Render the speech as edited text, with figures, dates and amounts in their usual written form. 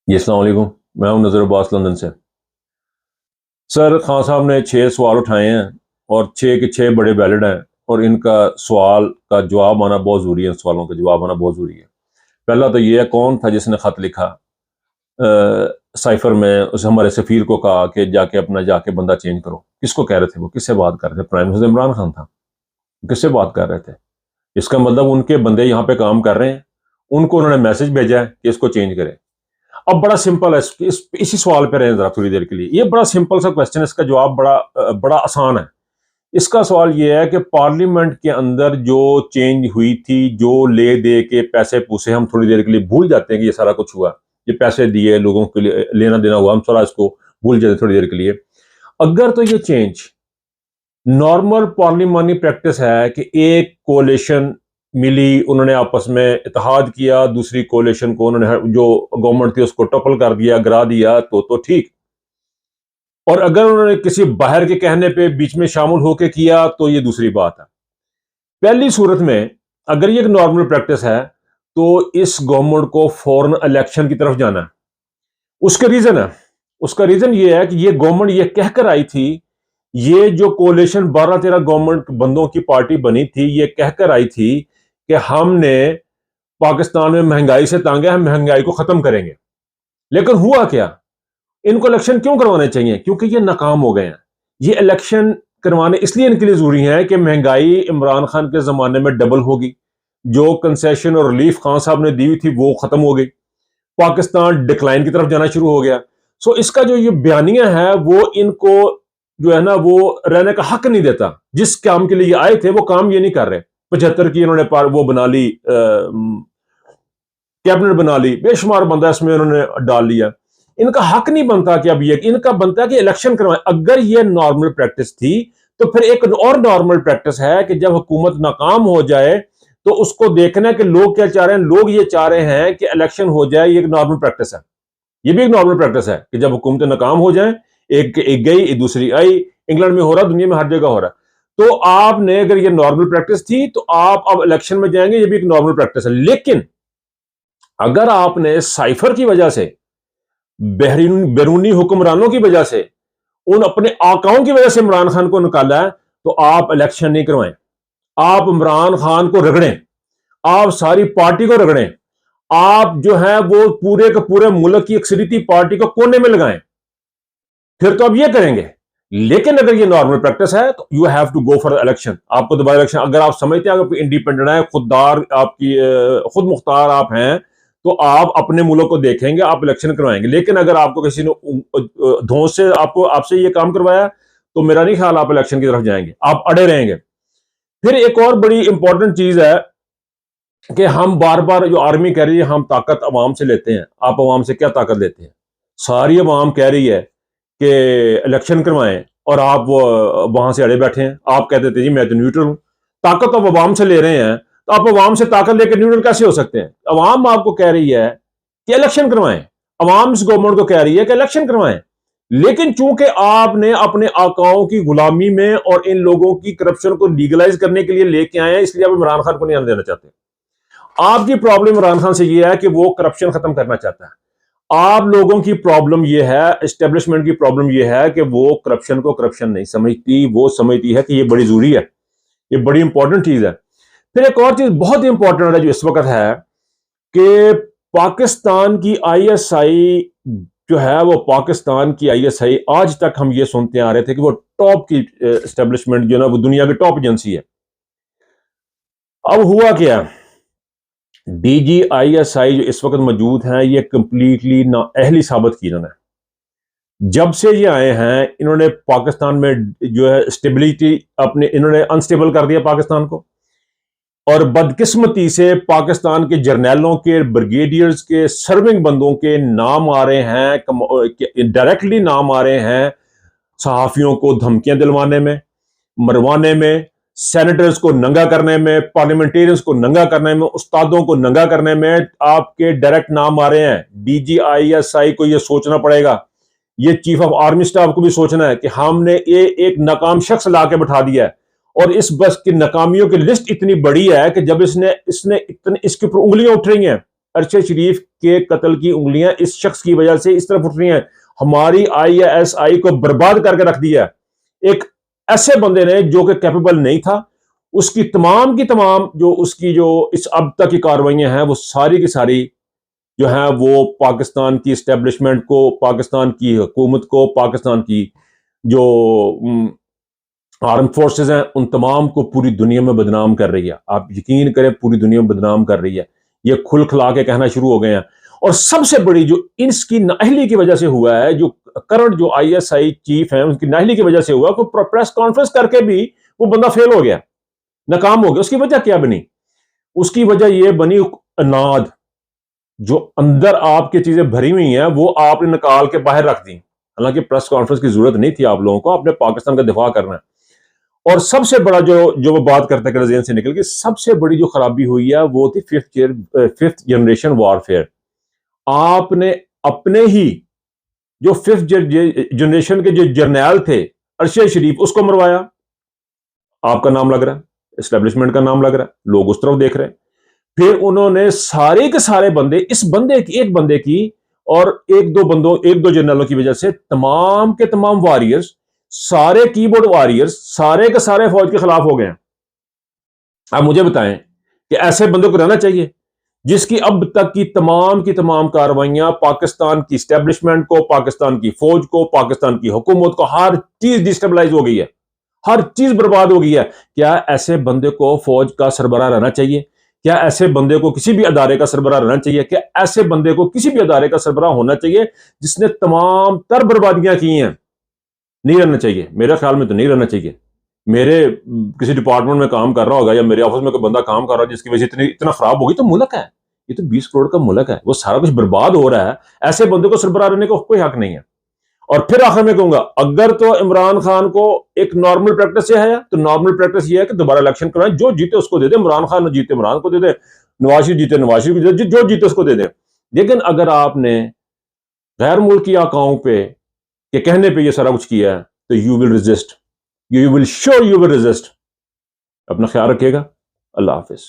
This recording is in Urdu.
جی السلام علیکم، میں ہوں نظر عباس لندن سے۔ سر خان صاحب نے 6 سوال اٹھائے ہیں اور 6 کے 6 بڑے ویلڈ ہیں، اور ان کا سوال کا جواب آنا بہت ضروری ہے، ان سوالوں کا جواب آنا بہت ضروری ہے۔ پہلا تو یہ ہے، کون تھا جس نے خط لکھا سائفر میں، اسے ہمارے سفیر کو کہا کہ جا کے بندہ چینج کرو؟ کس کو کہہ رہے تھے؟ وہ کس سے بات کر رہے تھے؟ پرائم منسٹر عمران خان تھا؟ کس سے بات کر رہے تھے؟ اس کا مطلب ان کے بندے یہاں پہ کام کر رہے ہیں، ان کو انہوں نے میسج بھیجا ہے کہ اس کو چینج کرے۔ اب بڑا سمپل ہے، اسی سوال پہ رہیں ذرا تھوڑی دیر کے لیے۔ یہ بڑا سمپل سا کوشچن ہے، اس کا جواب بڑا آسان ہے۔ اس کا سوال یہ ہے کہ پارلیمنٹ کے اندر جو چینج ہوئی تھی، جو لے دے کے پیسے پوسے، ہم تھوڑی دیر کے لیے بھول جاتے ہیں کہ یہ سارا کچھ ہوا، یہ پیسے دیے لوگوں کے لیے، لینا دینا ہوا، ہم سارا اس کو بھول جاتے ہیں تھوڑی دیر کے لیے۔ اگر تو یہ چینج نارمل پارلیمانی پریکٹس ہے کہ ایک کولیشن ملی، انہوں نے آپس میں اتحاد کیا، دوسری کولیشن کو انہوں نے جو گورنمنٹ تھی اس کو ٹپل کر دیا، گرا دیا، تو ٹھیک۔ اور اگر انہوں نے کسی باہر کے کہنے پہ بیچ میں شامل ہو کے کیا تو یہ دوسری بات ہے۔ پہلی صورت میں اگر یہ ایک نارمل پریکٹس ہے تو اس گورنمنٹ کو فوراً الیکشن کی طرف جانا ہے۔ اس کا ریزن یہ ہے کہ یہ گورنمنٹ یہ کہہ کر آئی تھی، یہ جو کولیشن 12-13 گورنمنٹ بندوں کی پارٹی بنی تھی، یہ کہہ کر آئی تھی کہ ہم نے پاکستان میں مہنگائی سے تانگ ہے، ہم مہنگائی کو ختم کریں گے۔ لیکن ہوا کیا؟ ان کو الیکشن کیوں کروانے چاہیے؟ کیونکہ یہ ناکام ہو گئے ہیں۔ یہ الیکشن کروانے اس لیے ان کے لیے ضروری ہے کہ مہنگائی عمران خان کے زمانے میں ڈبل ہوگی، جو کنسیشن اور ریلیف خان صاحب نے دی ہوئی تھی وہ ختم ہو گئی، پاکستان ڈکلائن کی طرف جانا شروع ہو گیا۔ سو اس کا جو یہ بیانیہ ہے وہ ان کو جو ہے نا وہ رہنے کا حق نہیں دیتا۔ جس کام کے لیے یہ آئے تھے وہ کام یہ نہیں کر رہے۔ 75 کی انہوں نے وہ بنا لی، کیبنٹ بنا لی، بے شمار بندہ اس میں انہوں نے ڈال لیا۔ ان کا حق نہیں بنتا کہ اب یہ ان کا بنتا ہے کہ الیکشن کروائیں۔ اگر یہ نارمل پریکٹس تھی تو پھر ایک اور نارمل پریکٹس ہے کہ جب حکومت ناکام ہو جائے تو اس کو دیکھنا ہے کہ لوگ کیا چاہ رہے ہیں۔ لوگ یہ چاہ رہے ہیں کہ الیکشن ہو جائے، یہ ایک نارمل پریکٹس ہے۔ یہ بھی ایک نارمل پریکٹس ہے کہ جب حکومتیں ناکام ہو جائیں، ایک گئی ایک دوسری آئی، انگلینڈ میں ہو رہا، دنیا میں ہر جگہ ہو رہا۔ تو آپ نے اگر یہ نارمل پریکٹس تھی تو آپ اب الیکشن میں جائیں گے، یہ بھی ایک نارمل پریکٹس ہے۔ لیکن اگر آپ نے سائفر کی وجہ سے، بیرونی حکمرانوں کی وجہ سے، ان اپنے آقاؤں کی وجہ سے عمران خان کو نکالا ہے تو آپ الیکشن نہیں کروائیں۔ آپ عمران خان کو رگڑیں، آپ ساری پارٹی کو رگڑیں، آپ جو ہے وہ پورے کے پورے ملک کی اکثریتی پارٹی کو کونے میں لگائیں، پھر تو اب یہ کریں گے۔ لیکن اگر یہ نارمل پریکٹس ہے تو you have to go for election. آپ کو دوبارہ الیکشن، اگر آپ سمجھتے ہیں کہ انڈیپینڈنٹ ہے، خوددار، آپ کی خود مختار آپ ہیں، تو آپ اپنے ملک کو دیکھیں گے، آپ الیکشن کروائیں گے۔ لیکن اگر آپ کو کسی نے دھونس سے آپ سے یہ کام کروایا تو میرا نہیں خیال آپ الیکشن کی طرف جائیں گے، آپ اڑے رہیں گے۔ پھر ایک اور بڑی امپورٹنٹ چیز ہے کہ ہم بار بار جو آرمی کہہ رہی ہے ہم طاقت عوام سے لیتے ہیں۔ آپ عوام سے کیا طاقت لیتے ہیں؟ ساری عوام کہہ رہی ہے کہ الیکشن کروائیں اور آپ وہاں سے اڑے بیٹھے ہیں۔ آپ کہتے تھے جی میں تو نیوٹرل ہوں۔ طاقت آپ عوام سے لے رہے ہیں تو آپ عوام سے طاقت لے کے نیوٹرل کیسے ہو سکتے ہیں؟ عوام آپ کو کہہ رہی ہے کہ الیکشن کروائیں، عوام اس گورنمنٹ کو کہہ رہی ہے کہ الیکشن کروائیں، لیکن چونکہ آپ نے اپنے آقاؤں کی غلامی میں اور ان لوگوں کی کرپشن کو لیگلائز کرنے کے لیے لے کے آئے ہیں، اس لیے آپ عمران خان کو نہیں آنے دینا چاہتے۔ آپ کی پرابلم عمران خان سے یہ ہے کہ وہ کرپشن ختم کرنا چاہتا ہے۔ آپ لوگوں کی پرابلم یہ ہے، اسٹیبلشمنٹ کی پرابلم یہ ہے کہ وہ کرپشن کو کرپشن نہیں سمجھتی، وہ سمجھتی ہے کہ یہ بڑی ضروری ہے، یہ بڑی امپورٹنٹ چیز ہے۔ پھر ایک اور چیز بہت امپورٹنٹ ہے جو اس وقت ہے کہ پاکستان کی آئی ایس آئی جو ہے، وہ پاکستان کی آئی ایس آئی آج تک ہم یہ سنتے آ رہے تھے کہ وہ ٹاپ کی اسٹیبلشمنٹ جو ہے وہ دنیا کی ٹاپ ایجنسی ہے۔ اب ہوا کیا؟ D G I S I جو اس وقت موجود ہیں یہ کمپلیٹلی نااہلی ثابت کی انہوں نے۔ جب سے یہ آئے ہیں انہوں نے پاکستان میں جو ہے اسٹیبلٹی انہوں نے انسٹیبل کر دیا پاکستان کو، اور بدقسمتی سے پاکستان کے جرنیلوں کے، بریگیڈیئرز کے، سرونگ بندوں کے نام آ رہے ہیں، ڈائریکٹلی نام آ رہے ہیں صحافیوں کو دھمکیاں دلوانے میں، مروانے میں، سینیٹرز کو ننگا کرنے میں، پارلیمنٹیرینز کو ننگا کرنے میں، استادوں کو ننگا کرنے میں آپ کے ڈائریکٹ نام آ رہے ہیں۔ D G I S I کو یہ سوچنا پڑے گا، یہ چیف آف آرمی سٹاف کو بھی سوچنا ہے کہ ہم نے ایک ناکام شخص لا کے بٹھا دیا ہے، اور اس بس کی ناکامیوں کی لسٹ اتنی بڑی ہے کہ جب اس کے اوپر انگلیاں اٹھ رہی ہیں ارشد شریف کے قتل کی انگلیاں اس شخص کی وجہ سے اس طرف اٹھ رہی ہیں. ہماری ISI کو برباد کر کے رکھ دیا. ایک ایسے بندے نے جو کہ کیپیبل نہیں تھا، اس کی تمام کی تمام جو اس کی جو اس اب تک کی کارروائیاں ہیں وہ ساری کی ساری جو ہیں وہ پاکستان کی اسٹیبلشمنٹ کو، پاکستان کی حکومت کو، پاکستان کی جو آرم فورسز ہیں ان تمام کو پوری دنیا میں بدنام کر رہی ہے. آپ یقین کریں پوری دنیا میں بدنام کر رہی ہے. یہ کھل کھلا کے کہنا شروع ہو گئے ہیں. اور سب سے بڑی جو اس کی نااہلی کی وجہ سے ہوا ہے، جو کرنٹ جو ISI چیف ہیں ان کی نااہلی کی وجہ سے ہوا کہ پریس کانفرنس کر کے بھی وہ بندہ فیل ہو گیا، ناکام ہو گیا. اس کی وجہ کیا بنی؟ اس کی وجہ یہ بنی اناد. جو اندر آپ کی چیزیں بھری ہوئی ہیں وہ آپ نے نکال کے باہر رکھ دی. حالانکہ پریس کانفرنس کی ضرورت نہیں تھی آپ لوگوں کو، آپ نے پاکستان کا دفاع کرنا ہے. اور سب سے بڑا جو وہ بات کرتے کہ ذہن سے نکل گئی، سب سے بڑی جو خرابی ہوئی ہے وہ تھی ففتھ جنریشن وارفیئر. آپ نے اپنے ہی جو ففتھ جنریشن کے جو جرنیل تھے ارشد شریف، اس کو مروایا. آپ کا نام لگ رہا ہے، اسٹیبلشمنٹ کا نام لگ رہا ہے، لوگ اس طرف دیکھ رہے ہیں. پھر انہوں نے سارے کے سارے بندے اس بندے کی، ایک بندے کی اور ایک دو جنرلوں کی وجہ سے تمام کے تمام واریئرز، سارے کی بورڈ واریئرز سارے کے سارے فوج کے خلاف ہو گئے ہیں. آپ مجھے بتائیں کہ ایسے بندوں کو رہنا چاہیے جس کی اب تک کی تمام کارروائیاں پاکستان کی اسٹیبلشمنٹ کو، پاکستان کی فوج کو، پاکستان کی حکومت کو، ہر چیز ڈسٹیبلائز ہو گئی ہے، ہر چیز برباد ہو گئی ہے. کیا ایسے بندے کو فوج کا سربراہ رہنا چاہیے؟ کیا ایسے بندے کو کسی بھی ادارے کا سربراہ رہنا چاہیے؟ کیا ایسے بندے کو کسی بھی ادارے کا سربراہ ہونا چاہیے جس نے تمام تر بربادیاں کی ہیں؟ نہیں رہنا چاہیے، میرے خیال میں تو نہیں رہنا چاہیے. میرے کسی ڈپارٹمنٹ میں کام کر رہا ہوگا یا میرے آفس میں کوئی بندہ کام کر رہا ہے جس کی وجہ سے اتنا خراب ہوگی، تو ملک ہے یہ، تو 20 کروڑ کا ملک ہے، وہ سارا کچھ برباد ہو رہا ہے. ایسے بندے کو سربراہ رہنے کا کوئی حق نہیں ہے. اور پھر آخر میں کہوں گا، اگر تو عمران خان کو ایک نارمل پریکٹس یہ ہے تو نارمل پریکٹس یہ ہے کہ دوبارہ الیکشن کروائیں، جو جیتے اس کو دے دیں. عمران خان جیتے عمران کو دے دیں، نواز شریف جیتے نواز شریف کو دے دیں، جو جیتے اس کو دے دیں. لیکن اگر آپ نے غیر ملکی آقاؤں پہ کہ کہنے پہ یہ سارا کچھ کیا ہے تو you will resist, you will show you will resist. اپنا خیال رکھیے گا. اللہ حافظ.